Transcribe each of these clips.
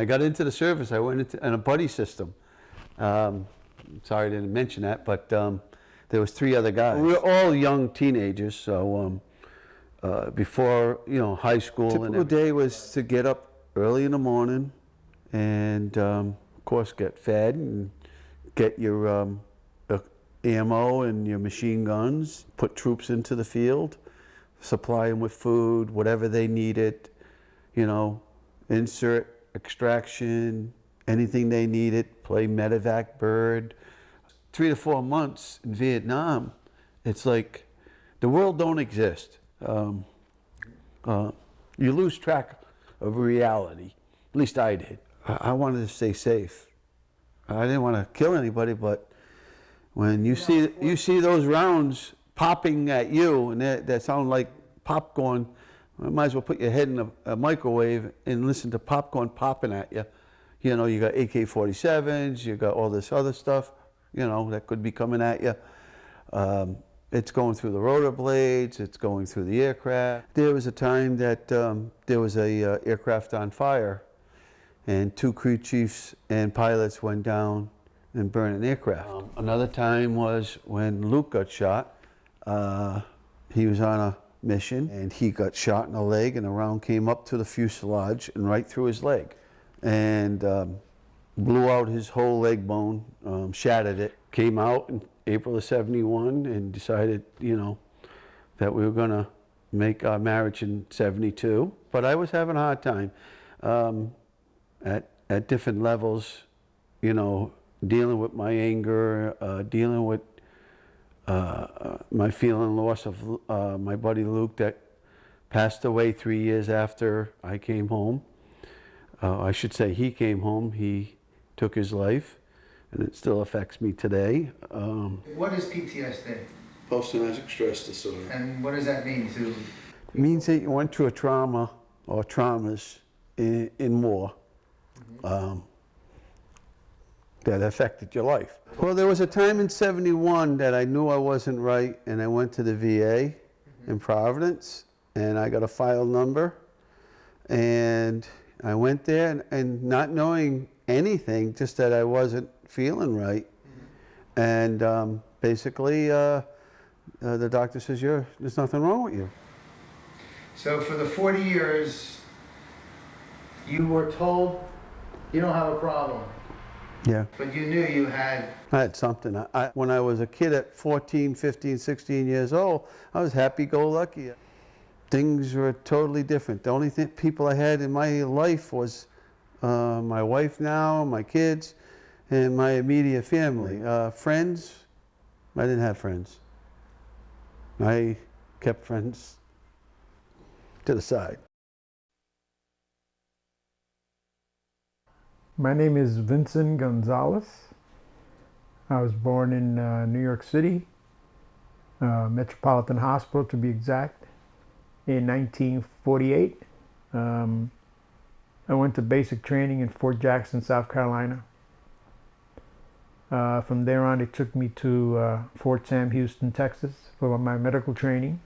I got into the service. I went into in a buddy system. Sorry I didn't mention that, but there was 3 other guys. We were all young teenagers, so before high school. Typical day was to get up early in the morning, and of course get fed and get your ammo and your machine guns. Put troops into the field, supply them with food, whatever they needed. Insert, extraction, anything they needed. Play medevac bird. 3 to 4 months in Vietnam, it's like the world don't exist. You lose track of reality. At least I did. I wanted to stay safe. I didn't want to kill anybody, but when you see those rounds popping at you, and that sound like popcorn, you might as well put your head in a microwave and listen to popcorn popping at you. You got AK-47s, you got all this other stuff, that could be coming at you. It's going through the rotor blades, it's going through the aircraft. There was a time that there was a aircraft on fire, and 2 crew chiefs and pilots went down and burned an aircraft. Another time was when Luke got shot. He was on a mission, and he got shot in the leg, and a round came up to the fuselage and right through his leg, and blew out his whole leg bone, shattered it. Came out in April of '71 and decided, that we were going to make our marriage in '72. But I was having a hard time at different levels, dealing with my anger, dealing with my feeling loss of my buddy Luke that passed away 3 years after I came home. I should say he came home. He took his life, and it still affects me today. What is PTSD? Post-traumatic stress disorder. And what does that mean? It means that you went through a trauma or traumas in war that affected your life. Well, there was a time in '71 that I knew I wasn't right, and I went to the VA in Providence, and I got a file number, and I went there, and not knowing anything, just that I wasn't feeling right, and basically the doctor says, there's nothing wrong with you. So for the 40 years, you were told you don't have a problem. Yeah. But you knew you had... I had something. When I was a kid at 14, 15, 16 years old, I was happy-go-lucky. Things were totally different. The only people I had in my life was my wife now, my kids, and my immediate family. Friends, I didn't have friends. I kept friends to the side. My name is Vincent Gonzales. I was born in New York City, Metropolitan Hospital to be exact, in 1948. I went to basic training in Fort Jackson, South Carolina. From there on, it took me to Fort Sam Houston, Texas for my medical training.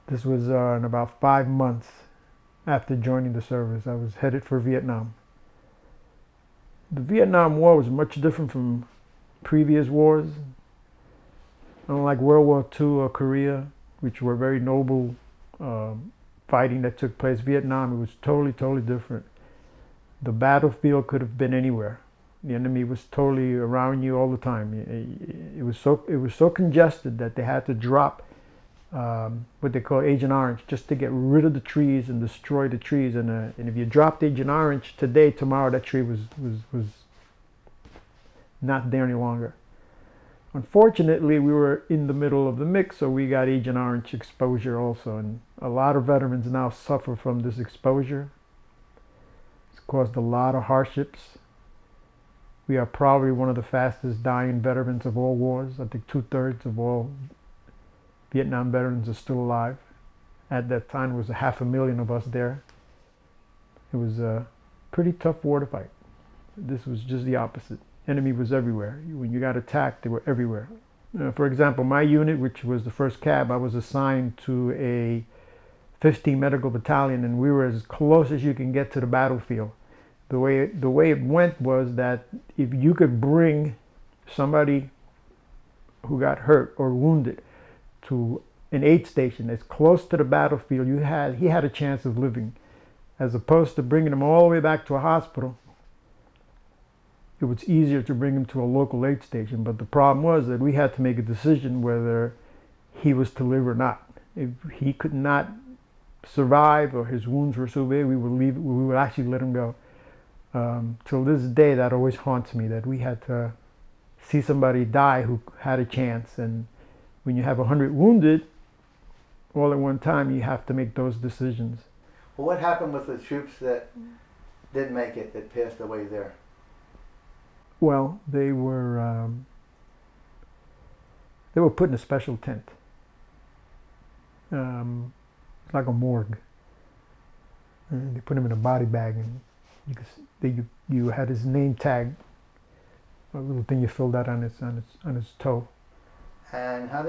This was in about 5 months after joining the service. I was headed for Vietnam. The Vietnam War was much different from previous wars. Unlike World War II or Korea, which were very noble fighting that took place, Vietnam, it was totally different. The battlefield could have been anywhere. The enemy was totally around you all the time. It was so congested that they had to drop what they call Agent Orange just to get rid of the trees and destroy the trees. And if you dropped Agent Orange today, tomorrow that tree was not there any longer. Unfortunately, we were in the middle of the mix, so we got Agent Orange exposure also. And a lot of veterans now suffer from this exposure. It's caused a lot of hardships. We are probably one of the fastest dying veterans of all wars. I think 2/3 of all Vietnam veterans are still alive. At that time, there was 500,000 of us there. It was a pretty tough war to fight. This was just the opposite. Enemy was everywhere. When you got attacked, they were everywhere. For example, my unit, which was the 1st Cab, I was assigned to a 15 medical battalion, and we were as close as you can get to the battlefield. The way it went was that if you could bring somebody who got hurt or wounded to an aid station as close to the battlefield, he had a chance of living, as opposed to bringing him all the way back to a hospital. It was easier to bring him to a local aid station, but the problem was that we had to make a decision whether he was to live or not. If he could not survive or his wounds were so bad, we would actually let him go. Till this day, that always haunts me, that we had to see somebody die who had a chance. And when you have 100 wounded all at one time, you have to make those decisions. Well, what happened with the troops that didn't make it, that passed away there? Well, they were put in a special tent. It's like a morgue. And they put him in a body bag, and you had his name tag, a little thing you filled out on his toe. And what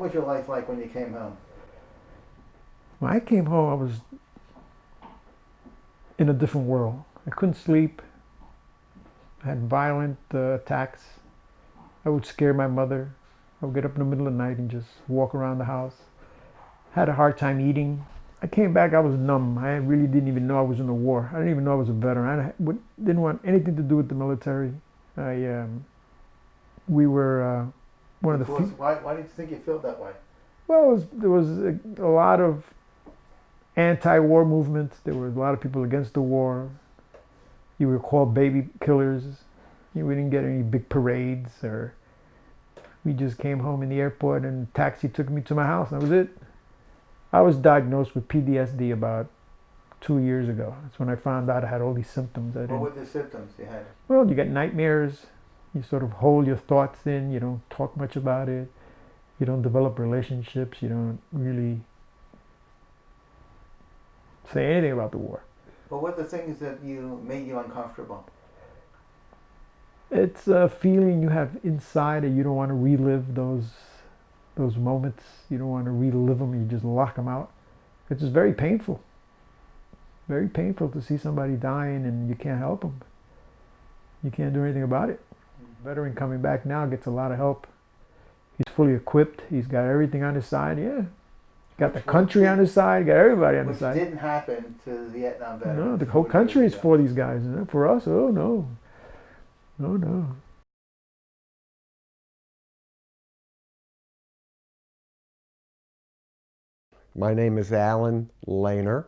was your life like when you came home? When I came home, I was in a different world. I couldn't sleep. I had violent attacks. I would scare my mother. I would get up in the middle of the night and just walk around the house. Had a hard time eating. I came back, I was numb. I really didn't even know I was in the war. I didn't even know I was a veteran. I didn't want anything to do with the military. We were one of the few. Why did you think you felt that way? Well, there was a lot of anti-war movements. There were a lot of people against the war. You were called baby killers. We didn't get any big parades, or we just came home in the airport and a taxi took me to my house, and that was it. I was diagnosed with PTSD about 2 years ago. That's when I found out I had all these symptoms. What were the symptoms you had? Well, you get nightmares. You sort of hold your thoughts in. You don't talk much about it. You don't develop relationships. You don't really say anything about the war. Well, what are the things that made you uncomfortable? It's a feeling you have inside that you don't want to relive those moments. You don't want to relive them. You just lock them out. It's just very painful. Very painful to see somebody dying and you can't help them. You can't do anything about it. A veteran coming back now gets a lot of help. He's fully equipped. He's got everything on his side. Yeah. Got the country on his side. Got everybody on his side. Which didn't happen to the Vietnam veterans. No, the whole country is for these guys. For us, oh no. No, no. My name is Alan Lehner.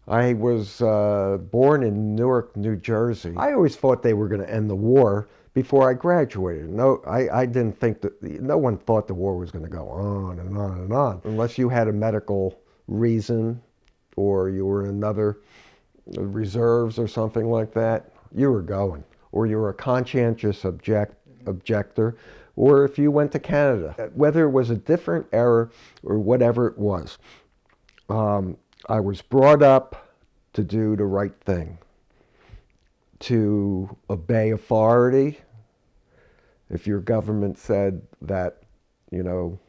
I was born in Newark, New Jersey. I always thought they were going to end the war before I graduated. No, I didn't think that, no one thought the war was going to go on and on and on. Unless you had a medical reason or you were in another reserves or something like that, you were going. Or you were a conscientious objector, or if you went to Canada. Whether it was a different era or whatever it was, I was brought up to do the right thing, to obey authority. If your government said that, you know,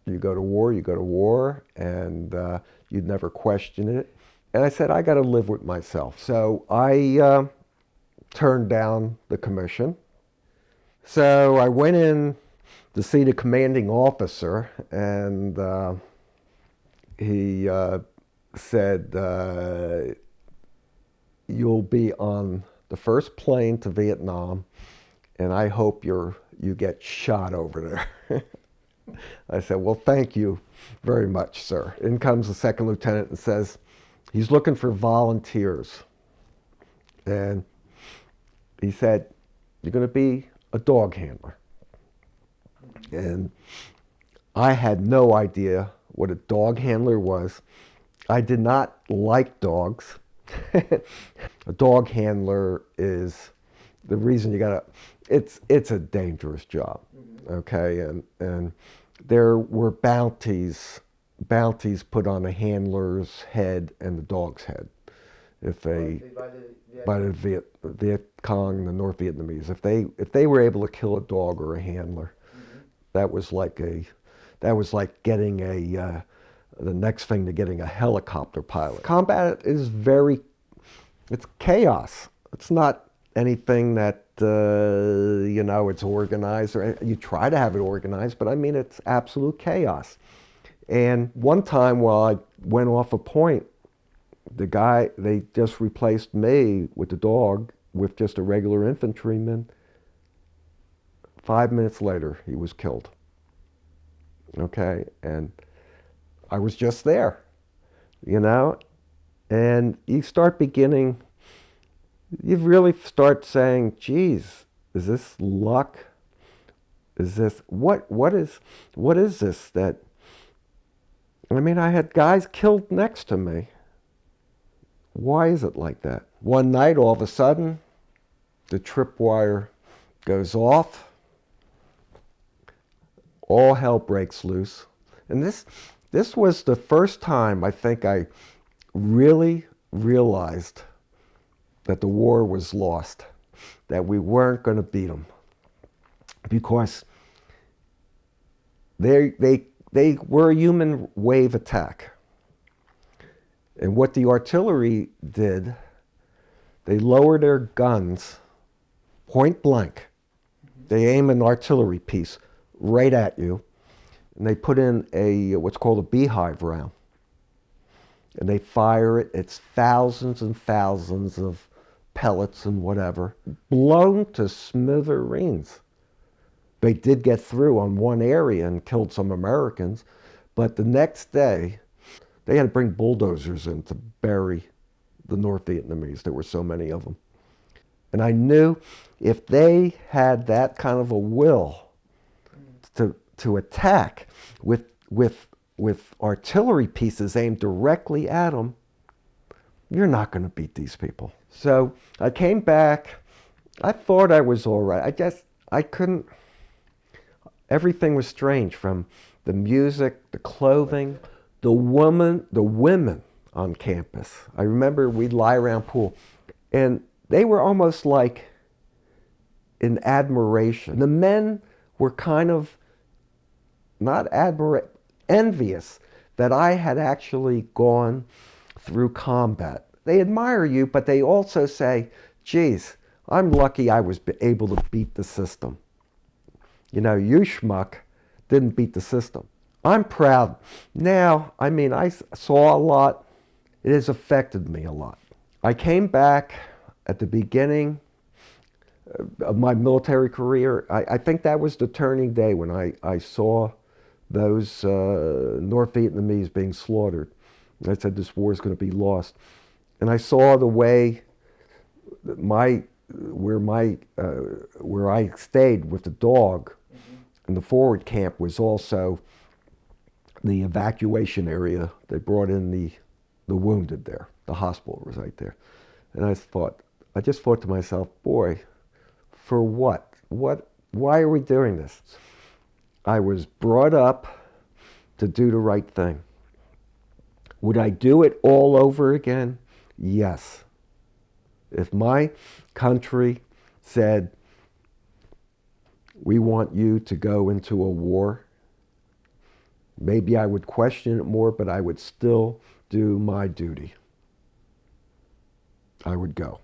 you go to war, you go to war, and you'd never question it. And I said, I got to live with myself. So I turned down the commission. So I went in to see the commanding officer, and he said, you'll be on the first plane to Vietnam, and I hope you get shot over there. I said, well, thank you very much, sir. In comes the second lieutenant and says, he's looking for volunteers. And he said, you're going to be a dog handler. And I had no idea what a dog handler was. I did not like dogs. A dog handler is the reason you gotta, it's a dangerous job, okay? And there were bounties put on the handler's head and the dog's head. If they, by the Viet Cong, the North Vietnamese, if they were able to kill a dog or a handler, that was like getting the next thing to getting a helicopter pilot. Combat is very It's chaos. It's not anything that, you know, it's organized, or you try to have it organized, but I mean, it's absolute chaos. And one time while I went off a point, they just replaced me with the dog with just a regular infantryman. 5 minutes later, he was killed. Okay, and I was just there, you know? And you really start saying, geez, is this luck? Is this, what is this that, I mean, I had guys killed next to me. Why is it like that? One night, all of a sudden, the tripwire goes off. All hell breaks loose. And this was the first time I think I really realized that the war was lost, that we weren't going to beat them, because they were a human wave attack. And what the artillery did, they lowered their guns point blank. They aim an artillery piece right at you, and they put in what's called a beehive round. And they fire it. It's thousands and thousands of pellets and whatever, blown to smithereens. They did get through on one area and killed some Americans, but the next day, they had to bring bulldozers in to bury the North Vietnamese. There were so many of them. And I knew if they had that kind of a will to attack with artillery pieces aimed directly at them, you're not going to beat these people. So I came back. I thought I was all right. I couldn't. Everything was strange, from the music, the clothing, the women on campus. I remember we'd lie around pool, and they were almost like in admiration. The men were kind of not envious that I had actually gone through combat. They admire you, but they also say, geez, I'm lucky I was able to beat the system. You know, you schmuck didn't beat the system. I'm proud. Now, I mean, I saw a lot. It has affected me a lot. I came back at the beginning of my military career. I think that was the turning day when I saw those North Vietnamese being slaughtered. And I said, this war is going to be lost. And I saw the way where I stayed with the dog in the forward camp was also the evacuation area. They brought in the wounded there. The hospital was right there. And I just thought to myself, boy, for what? Why are we doing this? I was brought up to do the right thing. Would I do it all over again? Yes. If my country said, we want you to go into a war, maybe I would question it more, but I would still do my duty. I would go.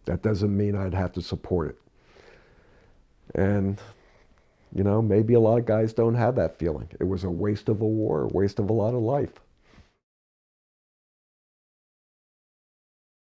That doesn't mean I'd have to support it. And, you know, maybe a lot of guys don't have that feeling. It was a waste of a war, a waste of a lot of life.